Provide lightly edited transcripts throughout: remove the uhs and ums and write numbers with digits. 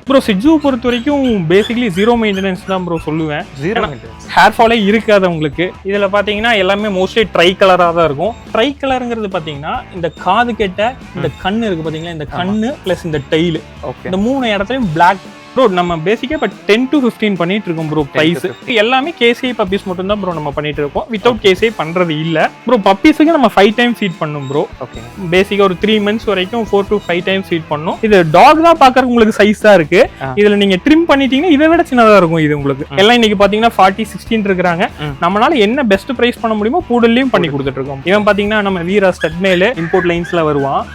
Bro Shih Tzu பொறுத்த வரைக்கும் basically zero maintenance தான் ப்ரோ சொல்லுவேன். ஜீரோ மெயின்டெனன்ஸ், ஹேர் ஃபாலே இருக்காது உங்களுக்கு. இதில் பார்த்தீங்கன்னா எல்லாமே மோஸ்ட்லி ட்ரை கலராக தான் இருக்கும். ட்ரை கலருங்கிறது பார்த்தீங்கன்னா இந்த காது கெட்ட இந்த கண்ணு இருக்கு பார்த்தீங்களா, இந்த கண்ணு ப்ளஸ் இந்த டெய்லு, இந்த 3 இடத்துலையும் பிளாக். ப்ரோ நம்ம பேசிக்காக இப்போ 10 to 15 பண்ணிட்டு இருக்கோம் ப்ரோ. ப்ரைஸ் எல்லாமே கேசிஐ பப்பீஸ் மட்டும் தான் ப்ரோ நம்ம பண்ணிட்டு இருக்கோம். வித்தவுட் கேசிஐ பண்றது இல்லை ப்ரோ. பப்பீஸுக்கு நம்ம 5 times ஃபீட் பண்ணும் ப்ரோ. ஓகே, பேசிக்காக ஒரு 3 months வரைக்கும் 4 to 5 times ஃபீட் பண்ணும். இது டாக் தான் பார்க்கறதுக்கு உங்களுக்கு சைஸ் தான் இருக்கு. இதுல நீங்க ட்ரிம் பண்ணிட்டீங்கன்னா இதை விட சின்னதா இருக்கும் இது உங்களுக்கு. எல்லாம் இன்னைக்கு பாத்தீங்கன்னா 40-16 இருக்கிறாங்க. நம்மளால என்ன பெஸ்ட் பிரைஸ் பண்ண முடியுமோ பூடல்லையும் பண்ணி கொடுத்துட்டு இருக்கோம். இவன் பாத்தீங்கன்னா நம்ம வீரா ஸ்டட் மேல் இம்போர்ட் லைன்ஸ்ல வருவான்.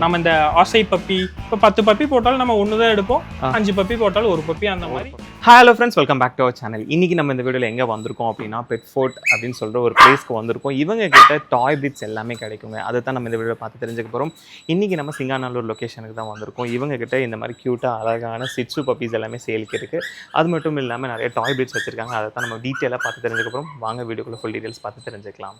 நம்ம இந்த ஆசை பப்பி இப்போ 10 பப்பி போட்டாலும் நம்ம ஒன்று தான் எடுப்போம். 5 பப்பி போட்டாலும் ஒரு பப்பி அந்த மாதிரி. Hello friends, welcome back to our channel. இன்னைக்கு நம்ம இந்த வீடியோவில் எங்கே வந்திருக்கோம் அப்படின்னா பெட்ஃபோர்ட் அப்படின்னு சொல்கிற ஒரு பிளேஸ்க்கு வந்திருக்கோம். இவங்க கிட்ட டாய் பிரிட்ஸ் எல்லாமே கிடைக்குங்க. அதை தான் நம்ம இந்த வீடியோவில் பார்த்து தெரிஞ்சுக்க போகிறோம். இன்றைக்கி நம்ம சிங்காநல்லூர் லொக்கேஷனுக்கு தான் வந்திருக்கோம். இவங்க கிட்ட இந்த மாதிரி க்யூட்டாக அழகான சிட்சு பப்பீஸ் எல்லாமே சேலுக்கு இருக்குது. அது மட்டும் இல்லாமல் நிறைய டாய் பிரிட்ஸ் வச்சுருக்காங்க. அதை தான் நம்ம டீட்டெயிலாக பார்த்து தெரிஞ்சுக்க போகிறோம். வாங்க வீடியோக்குள்ள ஃபுல் டீட்டெயில்ஸ் பார்த்து தெரிஞ்சுக்கலாம்.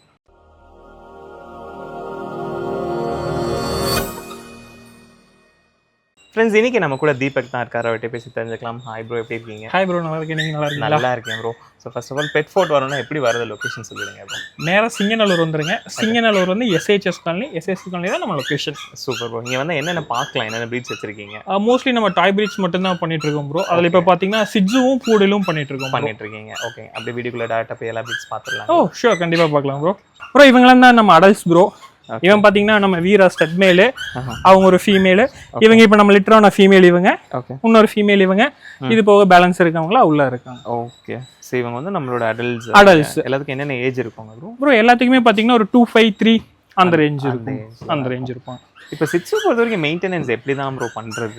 ஃப்ரெண்ட்ஸ், இன்னைக்கு நம்ம கூட தீபக் தான் இருக்காரு. அவர்கிட்ட பேசி தெரிஞ்சுக்கலாம். ஹாய் ப்ரோ, எப்படி இருக்கீங்க? ஹாய் ப்ரோ, நல்லா இருக்கேன். நீங்கள் நல்லா இருக்கீங்க? நல்லா இருக்கேன் bro. So first of all Bedford வரணும்னா எப்படி வரது லொக்கேஷன் சொல்லிடுங்க ப்ரோ. நேராக சிங்கநல்லூர் வந்துருங்க. சிங்கநல்லூர் வந்து SHS காலனி. SHS காலனி தான் நம்ம லொக்கேஷன். Super bro. இங்கே வந்து என்னென்ன பார்க்கலாம், என்னென்ன ப்ரீட்ஸ் வச்சிருக்கீங்க? மோஸ்ட்லி நம்ம டாய் பிரிட்ஸ் மட்டும் தான் பண்ணிட்டு இருக்கோம் ப்ரோ. அதில் இப்போ பார்த்தீங்கன்னா சிட்ஜுவும் பூடலும் பண்ணிட்டு இருக்கீங்க. ஓகே, அப்படியே வீடியோக்குள்ள டேரக்டாக போய் எல்லா ப்ரீட்ஸ் பார்த்துடலாம். ஓ ஷூர், கண்டிப்பாக பார்க்கலாம் ப்ரோ. ப்ரோ இவங்களாம் தான் நம்ம அடல்ட்ஸ் ப்ரோ. இவன் பாத்தீங்கன்னா நம்ம வீரா ஸ்டட் மேலு, அவங்க ஒரு ஃபீமேலு. இவங்க இப்ப நம்ம லிட்டரான ஃபீமேல், இவங்க இன்னொரு ஃபீமேல். இவங்க இது போக பேலன்ஸ் இருக்கவங்களா உள்ள இருக்காங்க. ஓகே, சோ இவங்க வந்து நம்மளோட அடல்ட்ஸ். எல்லாத்துக்கும் என்னென்ன ஏஜ் இருக்கும் ப்ரோ? ப்ரோ எல்லாத்துக்குமே பாத்தீங்கன்னா ஒரு 2, 5, 3 அந்த ரேஞ்ச் இருக்கும். அந்த ரேஞ்ச் இருப்பாங்க. இப்போ சிட்சு பொறுத்த வரைக்கும் மெயின்டெனன்ஸ் எப்படி தான் ப்ரோ பண்றது?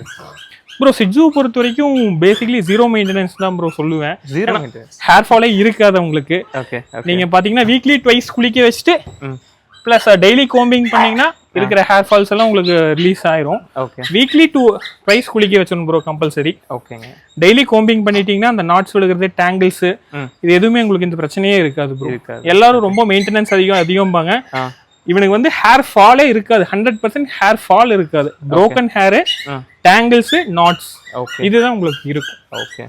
ப்ரோ சிட்ஜு பொறுத்த வரைக்கும் பேசிக்கலி ஜீரோ மெயின்டெனன்ஸ் தான் ப்ரோ சொல்லுவேன். ஜீரோ மெயின்டெனன்ஸ், ஹேர் ஃபாலே இருக்காது உங்களுக்கு. ஓகே, நீங்க பாத்தீங்கன்னா வீக்லி ட்வைஸ் குளிக்க வச்சுட்டு பிளஸ் டெய்லி கோம்பிங் பண்ணீங்கன்னா இருக்கிற ஹேர் ஃபால்ஸ் எல்லாம் உங்களுக்கு ரிலீஸ் ஆயிரும். ஓகே, வீக்லி 2 ட்வைஸ் குளிக்க வச்சணும் ப்ரோ கம்பல்சரி. ஓகேங்க. டெய்லி கோம்பிங் பண்ணிட்டீங்கன்னா அந்த நாட்ஸ் விழுகிறது, டேங்கிள்ஸ், இது எதுவுமே உங்களுக்கு இந்த பிரச்சனையே இருக்காது ப்ரோ. எல்லாரும் ரொம்ப மெயின்டெனன்ஸ் அதிகம்பாங்க. இவனுக்கு வந்து ஹேர் ஃபாலே இருக்காது. 100% ஹேர் ஃபால் இருக்காது. ப்ரோக்கன் ஹேர், டேங்கிள்ஸ், நாட்ஸ், இதுதான் உங்களுக்கு இருக்கும். ஓகே,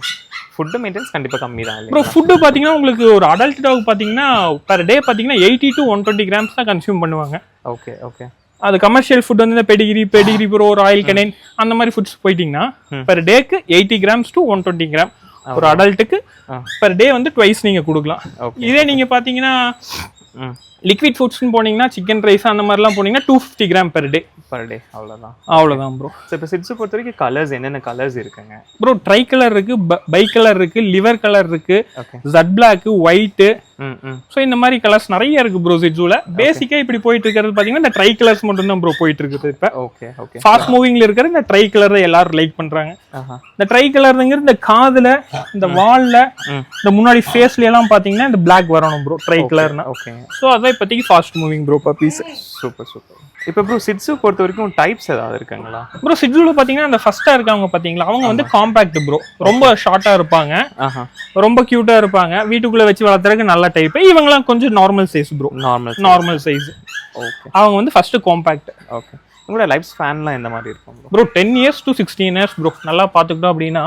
ஃபுட் மெயின்டெனன்ஸ் கண்டிப்பா கம்மி தான் ப்ரோ. ஃபுட் பாத்தீங்கன்னா உங்களுக்கு ஒரு அடல்ட் டாக் பாத்தீங்கன்னா பெர் டே பாத்தீங்கன்னா 80 to 120 grams தான் கன்சியூம் பண்ணுவாங்க. Okay, okay. அது கமர்ஷியல் ஃபுட் வந்து இந்த பெடிகிரி ப்ரோ, ஒரு ஆயில் கனெயின் அந்த மாதிரி ஃபுட்ஸ் போயிட்டீங்கன்னா per take 80 grams to 120 gram ஒரு அடல்ட்டுக்கு பெர் டே வந்து ட்வைஸ் நீங்க கொடுக்கலாம். இதே நீங்க பாத்தீங்கன்னா லிக்விட் ஃபுட்ஸ்னு போனீங்கன்னா சிக்கன் ரைஸ் அந்த மாதிரிலாம் போனீங்கன்னா 250 gram பெர் டே. அவ்வளோதான் ப்ரோ. இப்போ சிட்சு பொறுத்த வரைக்கும் கலர்ஸ் என்னென்ன கலர்ஸ் இருக்குங்க ப்ரோ? ட்ரை கலர் இருக்கு, பை கலர் இருக்கு, லிவர் கலர் இருக்கு, ஜட் பிளாக், ஒயிட். ஸோ இந்த மாதிரி கலர்ஸ் நிறைய இருக்கு ப்ரோ சிட்ஜுல. பேசிக்கா இப்படி போயிட்டு இருக்கிறது பாத்தீங்கன்னா இந்த ட்ரை கலர்ஸ் மட்டும் தான் ப்ரோ போயிட்டு இருக்குது இப்போ. Okay, okay. ஃபாஸ்ட் மூவிங்ல இருக்கிற இந்த ட்ரை கலர் எல்லாரும் லைக் பண்றாங்க. இந்த ட்ரை கலருங்கிற இந்த காதுல, இந்த வால்ல, இந்த முன்னாடி ஃபேஸ்ல எல்லாம் பாத்தீங்கன்னா இந்த பிளாக் வரணும் ப்ரோ ட்ரை கலர்னா. ஓகே, ஸோ அதான் இப்போதைக்கு fast moving bro puppies. Super, super. இப்போ ப்ரோ சிட்சு பொறுத்த வரைக்கும் டைப்ஸ் ஏதாவது இருக்குங்களா? ப்ரோ சிட்ஜுல பாத்தீங்கன்னா அந்த ஃபர்ஸ்டா இருக்காங்க பாத்தீங்களா, அவங்க வந்து காம்பாக்ட் ப்ரோ. ரொம்ப ஷார்ட்டா இருப்பாங்க, ரொம்ப கியூட்டா இருப்பாங்க, வீட்டுக்குள்ள வச்சு வளர்த்துறதுக்கு நல்ல டைப். இவங்கலாம் கொஞ்சம் normal size bro. Normal size. Okay, அவங்க வந்து ஃபர்ஸ்ட் காம்பாக்ட். ஓகே. உங்களோட லைஃப் ஸ்பேன்லாம் எந்த மாதிரி இருக்கும் bro? 10 years to 16 years bro. நல்லா பாத்துக்கிட்டோம் அப்படின்னா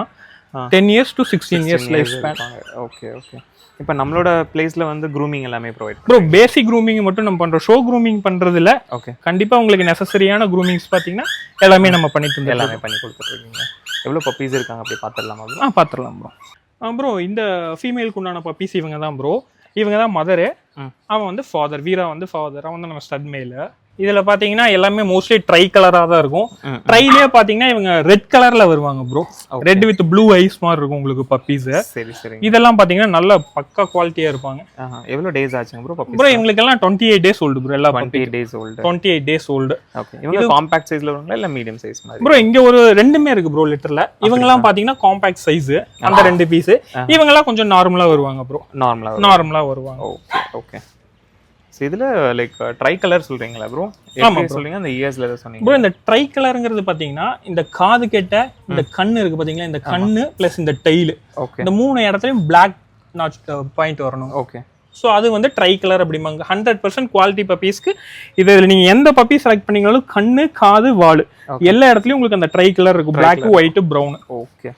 10 years to 16 years life span. Okay, okay. இப்போ நம்மளோட பிளேஸ்ல வந்து க்ரூமிங் எல்லாமே ப்ரொவைட் ப்ரோ. பேசிக் க்ரூமிங் மட்டும் நம்ம பண்றோம். ஷோ க்ரூமிங் பண்றது இல்ல. ஓகே, கண்டிப்பா உங்களுக்கு நெசசரியான க்ரூமிங்ஸ் பாத்தீங்கன்னா எல்லாமே நம்ம பண்ணிட்டு எல்லாமே பண்ணி கொடுத்துட்டு இருக்கீங்க. எவ்வளவு பப்பீஸ் இருக்காங்க அப்படி பாத்துடலாமா ப்ரோ? பாத்துடலாம் ப்ரோ. ப்ரோ இந்த ஃபீமேலுக்கு உண்டான பப்பீஸ் இவங்க தான் ப்ரோ. இவங்க தான் மதரு, அவன் வந்து ஃபாதர். வீரா வந்து ஃபாதர், அவன் வந்து நம்ம ஸ்டட் மேல். இதுல பாத்தீங்கன்னா எல்லாமே மோஸ்ட்லி ட்ரை கலரா தான் இருக்கும். ட்ரைலயே பாத்தீங்கன்னா இவங்க ரெட் கலர்ல வருவாங்க bro. Red with blue eyes மாதிரி இருக்கும் உங்களுக்கு பப்பீஸ். சரி, சரி. இதெல்லாம் பாத்தீங்கன்னா நல்ல பக்கா குவாலிட்டியா இருப்பாங்க. எவ்வளவு டேஸ் ஆச்சுங்க ப்ரோ பப்பீஸ்? ப்ரோ இவங்களுக்கு எல்லாம் 28 days old ப்ரோ. எல்லாம் 28 days old. 28 days old. Okay. இவங்க காம்பாக்ட் சைஸ்ல வருவாங்களா இல்ல மீடியம் சைஸ் மாதிரி? ப்ரோ இங்க ஒரு ரெண்டுமே இருக்கு ப்ரோ லிட்டர்ல. இவங்க எல்லாம் பாத்தீங்கன்னா காம்பாக்ட் சைஸ் அந்த 2 பீஸ். இவங்க எல்லாம் கொஞ்சம் நார்மலா வருவாங்க ப்ரோ. நார்மலா வருவாங்க. Okay, okay. இதுல லைக் ட்ரை கலர் சொல்றீங்களா ப்ரோ? ஆமா சொல்றீங்க. அந்த இயர்ஸ்ல ஏதோ சொன்னீங்க ப்ரோ. இந்த ட்ரை கலர்ங்கிறது பாத்தீங்கன்னா இந்த காது கெட்ட இந்த கண்ணு இருக்கு பாத்தீங்களா, இந்த கண்ணு பிளஸ் இந்த டெய்ல், இந்த 3 இடத்துலயும் பிளாக் பாயிண்ட் வரணும். ஓகே. ஸோ அது வந்து ட்ரை கலர் அப்படிம்பாங்க. 100% குவாலிட்டி பப்பீஸ்க்கு இதில் நீங்கள் எந்த பப்பி செலக்ட் பண்ணீங்கனாலும் கண்ணு, காது, வால் எல்லா இடத்துலையும் உங்களுக்கு அந்த ட்ரை கலர் இருக்கும். Black, white, brown. Okay.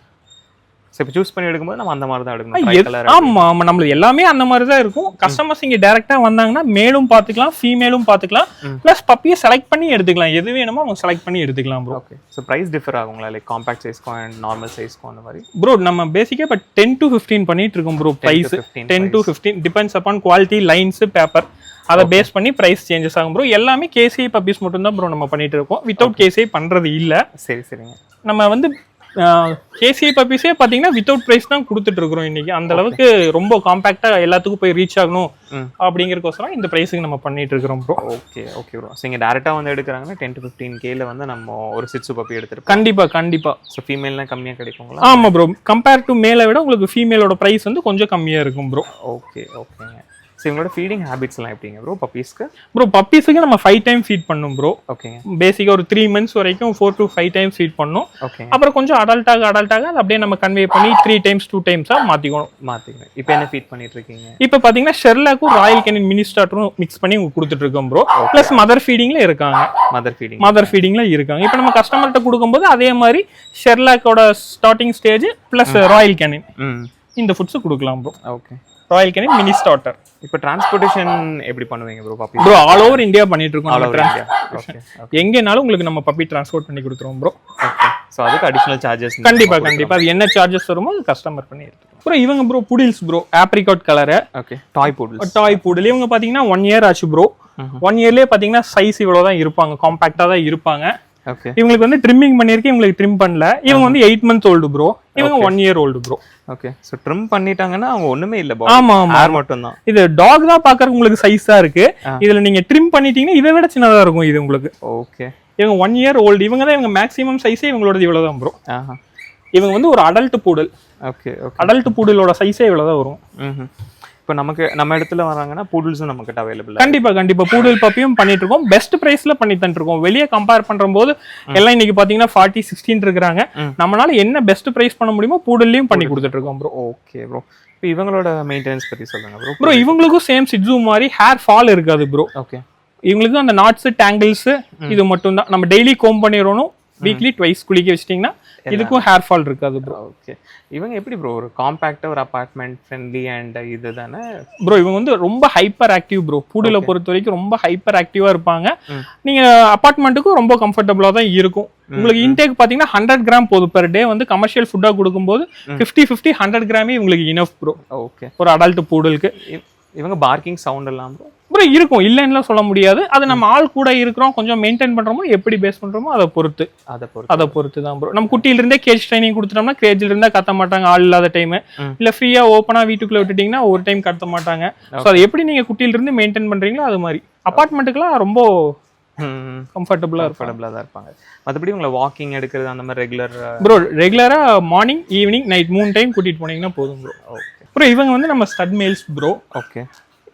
So இப்போ சூஸ் பண்ணி எடுக்கும்போது நம்ம அந்த மாதிரி தான் எடுக்கணும். ஆமா ஆமா, நம்மளுக்கு எல்லாமே அந்த மாதிரி தான் இருக்கும். கஸ்டமர்ஸ் இங்க டைரக்டா வந்தாங்கன்னா மேலும் பாத்துக்கலாம், ஃபீமேலும் பாத்துக்கலாம், பிளஸ் பப்பியை செலக்ட் பண்ணி எடுத்துக்கலாம். எது வேணுமோ அவங்க செலக்ட் பண்ணி எடுத்துக்கலாம் bro. Okay. So price differ ஆகுங்களா, லைக் காம்பாக்ட் சைஸ்க்கும் அண்ட் நார்மல் சைஸ்க்கும் அந்த மாதிரி? ப்ரோ நம்ம பேசிக்கா இப்போ 10 to 15 பண்ணிட்டு இருக்கோம் bro. Price 10 to 15 depends upon quality, lines, paper, அதை பேஸ் பண்ணி பிரைஸ் சேஞ்சஸ் ஆகும் ப்ரோ. எல்லாமே கேசிஐ பப்பீஸ் மட்டும் தான் ப்ரோ நம்ம பண்ணிட்டு இருக்கோம். வித்தவுட் கேசிஐ பண்றது இல்ல. சரி சரிங்க. நம்ம வந்து கேசிஐ பப்பீஸே பாத்தீங்கன்னா வித்தவுட் பிரைஸ் தான் கொடுத்துட்டு இருக்கிறோம் இன்னைக்கு. அந்த அளவுக்கு ரொம்ப காம்பாக்டா எல்லாத்துக்கும் போய் ரீச் ஆகணும் அப்படிங்கறதுக்கோசரம் இந்த பிரைஸுக்கு நம்ம பண்ணிட்டு இருக்கிறோம் bro. Okay okay bro. So இங்கே டேரெக்டாக வந்து எடுக்கிறாங்கன்னா 10 to 15K வந்து நம்ம ஒரு சிட்சு பப்பி எடுத்துருக்கோம். கண்டிப்பா கண்டிப்பா. ஸோ ஃபீமேல்லாம் கம்மியாக கிடைக்குங்களா? ஆமா ப்ரோ, கம்பேர் டு மேலை விட உங்களுக்கு ஃபீமேலோட பிரைஸ் வந்து கொஞ்சம் கம்மியா இருக்கும் ப்ரோ. ஓகே ஓகேங்க. ஸோ இவங்களோட ஃபீடிங் ஹேபிட்ஸ்லாம் எப்படிங்க ப்ரோ பப்பீஸ்க்கு? ப்ரோ பப்பீஸுக்கு நம்ம 5 டைம் ஃபீட் பண்ணும் ப்ரோ. ஓகேங்க. பேசிக்கா ஒரு 3 months வரைக்கும் 4 to 5 டைம்ஸ் ஃபீட் பண்ணும். ஓகே. அப்புறம் கொஞ்சம் அடல்ட்டாக அது அப்படியே நம்ம கன்வே பண்ணி 3 times 2 times மாத்திக்கணும். இப்போ என்ன ஃபீட் பண்ணிட்டு இருக்கீங்க? இப்போ பாத்தீங்கன்னா ஷெர்லாக்கும் ராயல் கேனின் மினி ஸ்டார்டரும் மிக்ஸ் பண்ணி கொடுத்துட்டு இருக்கோம் ப்ரோ. பிளஸ் மதர் ஃபீடிங்ல இருக்காங்க. மதர் ஃபீடிங்ல இருக்காங்க. இப்போ நம்ம கஸ்டமர்கிட்ட கொடுக்கும்போது அதே மாதிரி ஷெர்லாக்கோட starting stage plus Royal Canin இந்த ஃபுட்ஸ் கொடுக்கலாம் bro. Okay. Royal Canin mini starter. இப்போ டிரான்ஸ்போர்ட்டேஷன் எப்படி பண்ணுவீங்க bro puppy? Bro all over India பண்ணிட்டு இருக்கோம். ஓகே. எங்கேனாலும் உங்களுக்கு நம்ம பப்பி டிரான்ஸ்போர்ட் பண்ணி கொடுத்துருவோம் ப்ரோ. ஓகே. ஸோ அதுக்கு அடிஷனல் சார்ஜஸ்? கண்டிப்பா அது என்ன சார்ஜஸ் வருமோ அது கஸ்டமர் பண்ணி எடுத்துக்கோம் ப்ரோ. இவங்க bro poodles bro, apricot colour. Okay. Toy poodle இவங்க பாத்தீங்கன்னா 1 year ஆச்சு ப்ரோ. 1 yearலயே பாத்தீங்கன்னா சைஸ் இவ்வளவுதான் இருப்பாங்க, காம்பாக்டா தான் இருப்பாங்க. ஓகே. இவங்களுக்கு வந்து ட்ரிம்மிங் பண்ணிருக்கேன், இவங்களுக்கு ட்ரிம் பண்ணல. இவங்க வந்து 8 months old ப்ரோ, இவங்க 1 year old bro. Okay. So trim பண்ணிட்டாங்கன்னா அவங்க ஒண்ணுமே இல்ல, ஆமா ஹேர் மட்டும் தான். இது டாக் தான் பாக்கறதுக்கு உங்களுக்கு சைஸா இருக்கு. இதுல நீங்க ட்ரிம் பண்ணிட்டீங்கன்னா இதை விட சின்னதா இருக்கும் இது உங்களுக்கு. ஓகே. இவங்க 1 year old. இவங்க தான் இவங்க மேக்ஸிமம் சைஸே இவங்களோட இவ்வளவுதான் ப்ரோ. இவங்க வந்து ஒரு adult poodle. Okay okay. Adult பூடலோட சைஸே இவ்வளவுதான் வரும். இப்போ நம்ம இடத்துல வராங்கன்னா பூடல்ஸும் நமக்கிட்ட அவைலபிள்? கண்டிப்பா பூடல் பப்பியும் பண்ணிட்டு இருக்கோம். பெஸ்ட் பிரைஸ்ல பண்ணி தந்துட்டு இருக்கோம். வெளியே கம்பேர் பண்ணும்போது எல்லாம் இன்னைக்கு பாத்தீங்கன்னா 40, 16 இருக்காங்க. நம்மளால என்ன பெஸ்ட் பிரைஸ் பண்ண முடியுமோ பூடல்லையும் பண்ணி கொடுத்துட்டு இருக்கோம் ப்ரோ. Okay bro. இப்போ இவங்களோட மெயின்டெனன்ஸ் பத்தி சொல்லுங்க ப்ரோ. ப்ரோ இவங்களுக்கும் சேம் சிட்சு மாதிரி ஹேர் ஃபால் இருக்காது ப்ரோ. ஓகே. இவங்களுக்கு அந்த நாட்ஸ், டேங்கிள்ஸ் இது மட்டும் தான். நம்ம டெய்லி கோம் பண்ணிடணும். வீக்லி ட்வைஸ் குளிக்க வச்சிட்டீங்கன்னா இதுக்கும் ஹேர் ஃபால் இருக்காது ப்ரோ. ஓகே. இவங்க எப்படி ப்ரோ ஒரு காம்பாக்டா ஒரு அபார்ட்மெண்ட் ஃப்ரெண்ட்லி அண்ட் இதுதானே ப்ரோ? இவங்க வந்து ரொம்ப ஹைப்பர் ஆக்டிவ் ப்ரோ. பூடலை பொறுத்த வரைக்கும் ரொம்ப ஹைப்பர் ஆக்டிவா இருப்பாங்க. நீங்க அபார்ட்மெண்ட்டுக்கும் ரொம்ப கம்ஃபர்டபுளா தான் இருக்கும். உங்களுக்கு இன்டேக் பாத்தீங்கன்னா 100 கிராம் போதும் பெர் டே. வந்து கமர்ஷியல் ஃபுட்டா கொடுக்கும்போது 50 100 கிராமே உங்களுக்கு இனஃப் ப்ரோ. ஓகே. ஒரு அடல்ட் பூடலுக்கு. இவங்க பார்க்கிங் சவுண்ட் எல்லாம் ப்ரோ இருக்கும், இல்லைன்னு சொல்ல முடியாது. அது நம்ம ஆள் கூட இருக்கிறோம், கொஞ்சம் மெயின்டைன் பண்றோமோ, எப்படி பேஸ் பண்றோமோ அதை பொறுத்து தான் ப்ரோ. நம்ம குட்டியில இருந்தே கேஜ் ட்ரைனிங் கொடுத்துட்டோம்னா கேஜ்ல இருந்தா கத்த மாட்டாங்க ஆள் இல்லாத டைம். இல்ல ஃப்ரீயா ஓப்பனா வீட்டுக்குள்ள விட்டுட்டீங்கன்னா ஒரு டைம் கத்த மாட்டாங்க. ஸோ அது எப்படி நீங்க குட்டியில இருந்து மெயின்டைன் பண்றீங்களோ அது மாதிரி. அபார்ட்மெண்ட்டுக்குலாம் ரொம்ப கம்ஃபர்டபுளா தான் இருப்பாங்க. மற்றபடி உங்களை வாக்கிங் எடுக்கிறது அந்த மாதிரி ரெகுலரா மார்னிங், ஈவினிங், நைட் 3 டைம் கூட்டிட்டு போனீங்கன்னா போதும் ப்ரோ. ப்ரோ இவங்க வந்து நம்ம ஸ்டட் மேல்ஸ் ப்ரோ. ஓகே.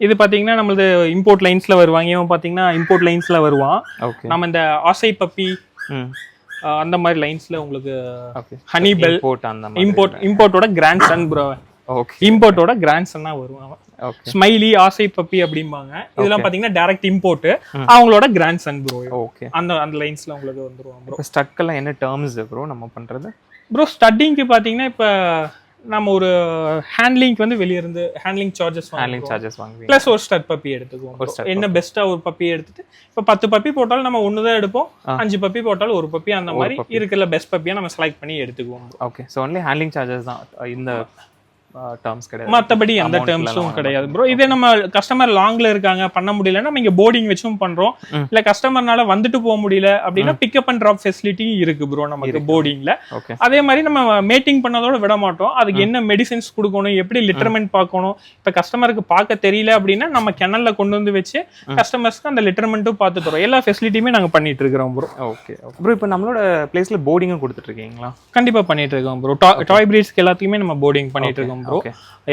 இது பாத்தீங்கன்னா நம்மளது இம்போர்ட் லைன்ஸ்ல வருவாங்க. இவன் பாத்தீங்கன்னா இம்போர்ட் லைன்ஸ்ல வருவான். நம்ம இந்த ஆசை பப்பி அந்த மாதிரி லைன்ஸ்ல உங்களுக்கு ஹனி பெல் இம்போர்ட்டோட கிராண்ட் சன் ப்ரோ. இம்போர்ட்டோட கிராண்ட் சன்னா வருவான். ஸ்மைலி, ஆசை பப்பி அப்படிம்பாங்க. இதெல்லாம் பாத்தீங்கன்னா டைரக்ட் இம்போர்ட். அவங்களோட கிராண்ட் சன் ப்ரோ. ஓகே. அந்த லைன்ஸ்ல உங்களுக்கு வந்துருவாங்க ப்ரோ. ஸ்டட்க்கெல்லாம் என்ன டர்ம்ஸ் ப்ரோ நம்ம பண்றது? ப்ரோ ஸ்டட்டிங்க்கு பாத்தீங்கன்னா இப்ப நம்ம ஒரு ஹேண்ட்லிங்க்கு வந்து வெளிய இருந்து ஹேண்ட்லிங் சார்ஜஸ் வாங்குவோம். பிளஸ் ஒரு ஸ்டட் பப்பி எடுத்துக்குவோம். என்ன பெஸ்ட்டா ஒரு பப்பி எடுத்துட்டு இப்ப 10 பப்பி போட்டாலும் நம்ம ஒன்னு தான் எடுப்போம். 5 பப்பி போட்டாலும் ஒரு பப்பி, அந்த மாதிரி இருக்குல்ல பெஸ்ட் பப்பியா நம்ம செலக்ட் பண்ணி எடுத்துக்குவோம். Okay. So only handling charges தான் இந்த டர்ம்ஸ் கிடையாது, மத்தபடி எந்த டர்ம்ஸும் கிடையாது ப்ரோ. இதே நம்ம கஸ்டமர் லாங்ல இருக்காங்க, பண்ண முடியலன்னா நம்ம இங்க போர்டிங் வச்சும் பண்றோம். இல்ல கஸ்டமர்னால வந்துட்டு போக முடியல அப்படின்னா பிக்கப் அண்ட் டிராப் ஃபெசிலிட்டி இருக்கு ப்ரோ நமக்கு போர்டிங்ல. அதே மாதிரி நம்ம மேட்டிங் பண்ணதோட விட மாட்டோம். அதுக்கு என்ன மெடிசின்ஸ் கொடுக்கணும், எப்படி லிட்டர்மெண்ட் பார்க்கணும். இப்ப கஸ்டமருக்கு பார்க்க தெரியல அப்படின்னா நம்ம கெனல்ல கொண்டு வந்து வச்சு கஸ்டமர்ஸ்க்கு அந்த லிட்டர்மெண்ட்டும் பார்த்து தரோம். எல்லா ஃபெசிலிட்டியுமே நாங்க பண்ணிட்டு இருக்கிறோம் ப்ரோ. Okay bro. இப்போ நம்மளோட பிளேஸ்ல போர்டிங்கும் கொடுத்துட்டு இருக்கீங்களா? கண்டிப்பா பண்ணிட்டு இருக்கோம் ப்ரோ. டாய் பிரீட்ஸ்க்கு எல்லாத்துக்குமே நம்ம போர்டிங் பண்ணிட்டு இருக்கோம் ப்ரோ.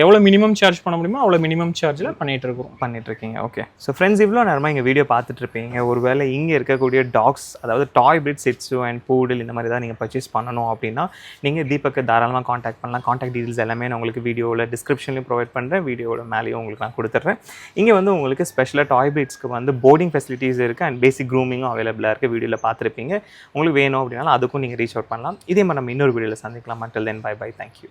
எவ்வளவு மினிமம் சார்ஜ் பண்ண முடியுமோ அவ்வளவு மினிமம் சார்ஜ்ல பண்ணிட்டு இருக்கீங்க. ஓகே. ஸோ ஃப்ரெண்ட்ஸ், இவ்வளோ நேரமாக இங்கே வீடியோ பார்த்துட்டு இருப்பீங்க. ஒருவேளை இங்கே இருக்கக்கூடிய டாக்ஸ், அதாவது டாய் பிரிட், சிட்சு அண்ட் பூடல் இந்த மாதிரி தான் நீங்கள் பர்ச்சேஸ் பண்ணணும் அப்படின்னா நீங்கள் தீபக்கு தாராளமாக காண்டாக்ட் பண்ணலாம். காண்டாக்ட் டீடைல்ஸ் எல்லாமே நான் உங்களுக்கு வீடியோவில் டிஸ்கிரிப்ஷன்லையும் ப்ரொவைட் பண்ணுறேன், வீடியோட மேலேயும் உங்களுக்கு நான் கொடுத்துட்றேன். இங்கே வந்து உங்களுக்கு ஸ்பெஷலாக டாய் பிரிட்ஸ்க்கு வந்து போர்டிங் ஃபெசிலிட்டிஸ் இருக்குது அண்ட் பேசிக் க்ரூமிங்கும் அவைலபிளாக இருக்குது. வீடியோவில் பார்த்துருப்பீங்க. உங்களுக்கு வேணும் அப்படின்னாலும் அதுக்கும் நீங்கள் ரீச் அவுட் பண்ணலாம். இதே மாதிரி நம்ம இன்னொரு வீடியோவில் சந்திக்கலாம். until then, bye bye, thank you.